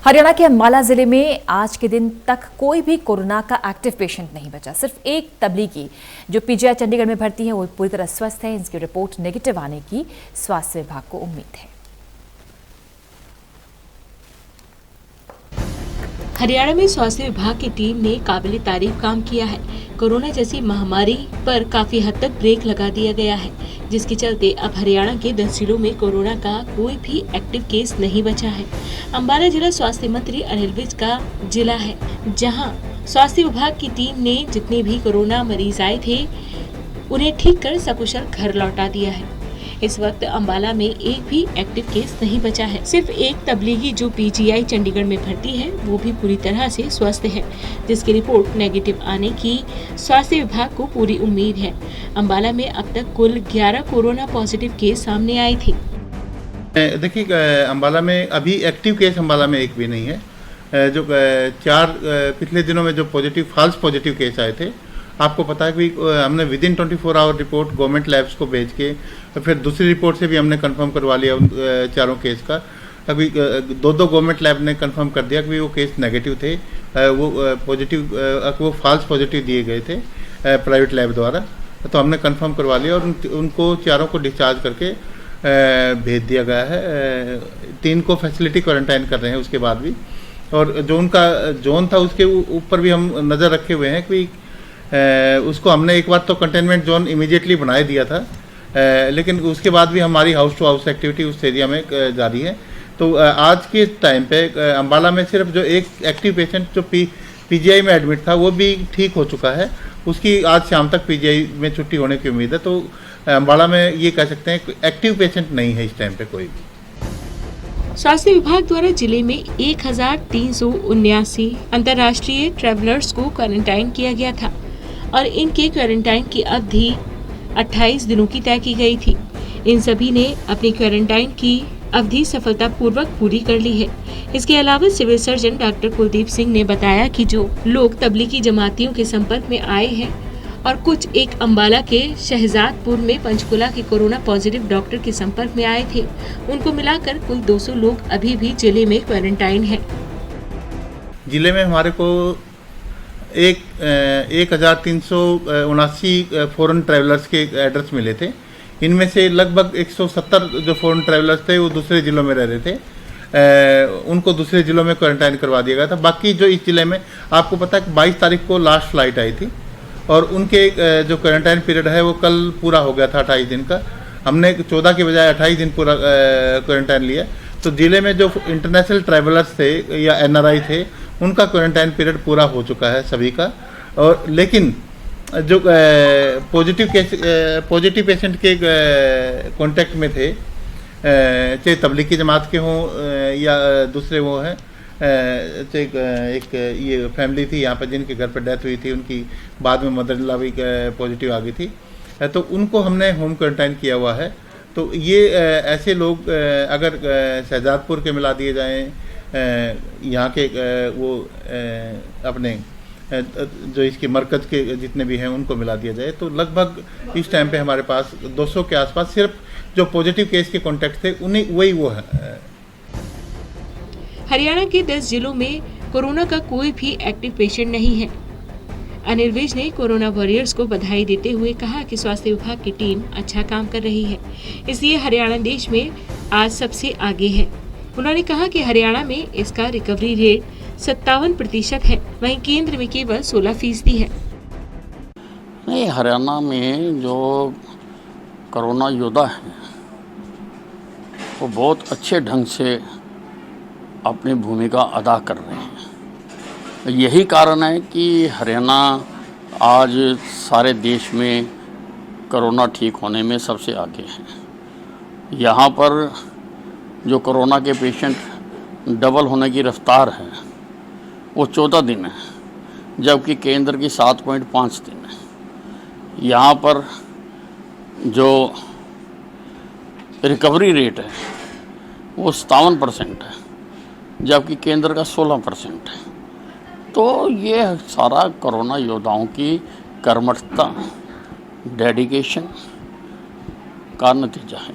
हरियाणा के अंबाला जिले में आज के दिन तक कोई भी कोरोना का एक्टिव पेशेंट नहीं बचा। सिर्फ एक तबलीगी जो पीजीआई चंडीगढ़ में भर्ती है वो पूरी तरह स्वस्थ है। इसकी रिपोर्ट नेगेटिव आने की स्वास्थ्य विभाग को उम्मीद है। हरियाणा में स्वास्थ्य विभाग की टीम ने काबिल तारीफ काम किया है। कोरोना जैसी महामारी पर काफी हद तक ब्रेक लगा दिया गया है, जिसके चलते अब हरियाणा के 10 जिलों में कोरोना का कोई भी एक्टिव केस नहीं बचा है। अंबाला जिला स्वास्थ्य मंत्री अनिल विज का जिला है, जहां स्वास्थ्य विभाग की टीम ने जितने भी कोरोना मरीज आए थे उन्हें ठीक कर सकुशल घर लौटा दिया है। इस वक्त अंबाला में एक भी एक्टिव केस नहीं बचा है। सिर्फ एक तबलीगी जो पीजीआई चंडीगढ़ में भर्ती है वो भी पूरी तरह से स्वस्थ है, जिसकी रिपोर्ट नेगेटिव आने की स्वास्थ्य विभाग को पूरी उम्मीद है। अंबाला में अब तक कुल 11 कोरोना पॉजिटिव केस सामने आए थे। देखिए, अंबाला में अभी एक्टिव केस अंबाला में एक भी नहीं है। जो 4 पिछले दिनों में जो फॉल्स पॉजिटिव केस आए थे, आपको पता है कि हमने within 24 hour report government labs को भेज के फिर दूसरी रिपोर्ट से भी हमने कंफर्म करवा लिया उन चारों केस का। अभी 2 गवर्नमेंट लैब ने कंफर्म कर दिया कि वो केस नेगेटिव थे। वो फॉल्स पॉजिटिव दिए गए थे प्राइवेट लैब द्वारा, तो हमने कंफर्म करवा लिया और उनको चारों को डिस्चार्ज करके भेज दिया गया है। 3 को फैसिलिटी क्वारंटाइन कर रहे हैं उसके बाद भी, और जो उनका जोन था उसके ऊपर भी हम नज़र रखे हुए हैं कि उसको हमने एक बार तो कंटेनमेंट जोन इमीडिएटली बना दिया था, लेकिन उसके बाद भी हमारी हाउस टू हाउस एक्टिविटी उस एरिया में जारी है। तो आज के टाइम पे अंबाला में सिर्फ जो एक एक्टिव पेशेंट जो पीजीआई में एडमिट था वो भी ठीक हो चुका है। उसकी आज शाम तक पीजीआई में छुट्टी होने की उम्मीद है। तो अंबाला में ये कह सकते हैं एक्टिव पेशेंट नहीं है इस टाइम पे कोई भी। स्वास्थ्य विभाग द्वारा जिले में 1379 अंतर्राष्ट्रीय ट्रैवलर्स को क्वारंटाइन किया गया था और इनके क्वारंटाइन की अवधि 28 दिनों की तय की गई थी। इन सभी ने अपनी क्वारंटाइन की अवधि सफलतापूर्वक पूरी कर ली है। इसके अलावा civil surgeon doctor Kuldeep Singh ने बताया कि जो लोग तबलीगी जमातियों के संपर्क में आए हैं और कुछ एक अंबाला के शहजादपुर में पंचकुला के कोरोना पॉजिटिव डॉक्टर के संपर्क में आए थे, उनको मिलाकर कुल 200 लोग अभी भी जिले में क्वारंटाइन है। जिले में हमारे को 1379 फॉरेन ट्रैवलर्स के एड्रेस मिले थे। इनमें से लगभग 170 जो फॉरेन ट्रैवलर्स थे वो दूसरे ज़िलों में रह रहे थे, उनको दूसरे ज़िलों में क्वारंटाइन करवा दिया गया था। बाकी जो इस ज़िले में आपको पता है कि 22 तारीख को लास्ट फ्लाइट आई थी और उनके जो क्वारंटाइन पीरियड है वो कल पूरा हो गया था 28 दिन का। हमने 14 के बजाय 28 दिन पूरा क्वारंटाइन लिया। तो ज़िले में जो इंटरनेशनल ट्रैवलर्स थे या एनआरआई थे उनका क्वारंटाइन पीरियड पूरा हो चुका है सभी का। और लेकिन जो पॉजिटिव पेशेंट के कांटेक्ट में थे, चाहे तबलीगी जमात के हों या दूसरे वो हैं, चाहे एक ये फैमिली थी यहाँ पर जिनके घर पर डेथ हुई थी, उनकी बाद में मदर इन लॉ भी पॉजिटिव आ गई थी, तो उनको हमने होम क्वारंटाइन किया हुआ है। तो ये ऐसे लोग अगर शहजादपुर के मिला दिए जाएँ, यहाँ के वो अपने जो इसके मरकज़ के जितने भी हैं उनको मिला दिया जाए, तो लगभग इस टाइम पे हमारे पास 200 के आसपास सिर्फ जो पॉजिटिव केस के कॉन्टैक्ट थे उन्हीं वही वो है। हरियाणा के 10 जिलों में कोरोना का कोई भी एक्टिव पेशेंट नहीं है। अनिल विज ने कोरोना वॉरियर्स को बधाई देते हुए कहा कि स्वास्थ्य विभाग की टीम अच्छा काम कर रही है, इसलिए हरियाणा देश में आज सबसे आगे है। उन्होंने कहा कि हरियाणा में इसका रिकवरी रेट 57% है, वहीं केंद्र में केवल 16% है। नहीं, हरियाणा में जो कोरोना योद्धा हैं वो बहुत अच्छे ढंग से अपनी भूमिका अदा कर रहे हैं। यही कारण है कि हरियाणा आज सारे देश में कोरोना ठीक होने में सबसे आगे है। यहाँ पर जो कोरोना के पेशेंट डबल होने की रफ्तार है वो 14 दिन है, जबकि केंद्र की 7.5 दिन है। यहाँ पर जो रिकवरी रेट है वो 57% है, जबकि केंद्र का 16% है। तो ये सारा कोरोना योद्धाओं की कर्मठता, डेडिकेशन का नतीजा है।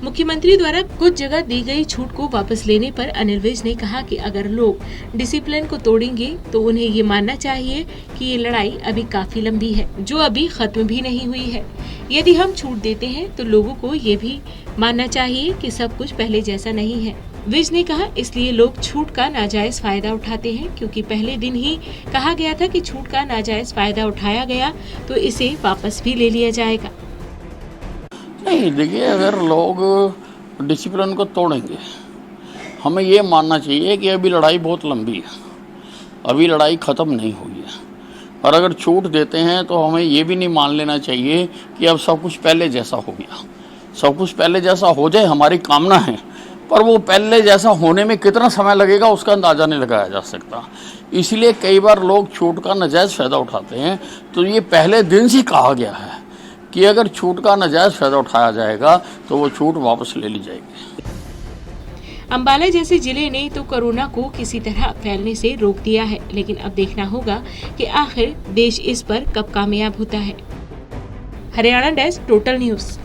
मुख्यमंत्री द्वारा कुछ जगह दी गई छूट को वापस लेने पर अनिल विज ने कहा कि अगर लोग डिसिप्लिन को तोड़ेंगे तो उन्हें ये मानना चाहिए कि ये लड़ाई अभी काफी लंबी है, जो अभी खत्म भी नहीं हुई है। यदि हम छूट देते हैं तो लोगों को ये भी मानना चाहिए कि सब कुछ पहले जैसा नहीं है। विज ने कहा इसलिए लोग छूट का नाजायज फायदा उठाते हैं, क्योंकि पहले दिन ही कहा गया था कि छूट का नाजायज फायदा उठाया गया तो इसे वापस भी ले लिया जाएगा। नहीं, देखिए, अगर लोग डिसिप्लिन को तोड़ेंगे, हमें ये मानना चाहिए कि अभी लड़ाई बहुत लंबी है, अभी लड़ाई ख़त्म नहीं हुई है। और अगर छूट देते हैं तो हमें ये भी नहीं मान लेना चाहिए कि अब सब कुछ पहले जैसा हो गया। सब कुछ पहले जैसा हो जाए हमारी कामना है, पर वो पहले जैसा होने में कितना समय लगेगा उसका अंदाज़ा नहीं लगाया जा सकता। इसलिए कई बार लोग छूट का नाजायज़ फ़ायदा उठाते हैं। तो ये पहले दिन से कहा गया है कि अगर छूट का नाजायज़ फ़ायदा उठाया जाएगा तो वो छूट वापस ले ली जाएगी। अंबाला जैसे जिले ने तो कोरोना को किसी तरह फैलने से रोक दिया है, लेकिन अब देखना होगा कि आखिर देश इस पर कब कामयाब होता है। Haryana desk, total news.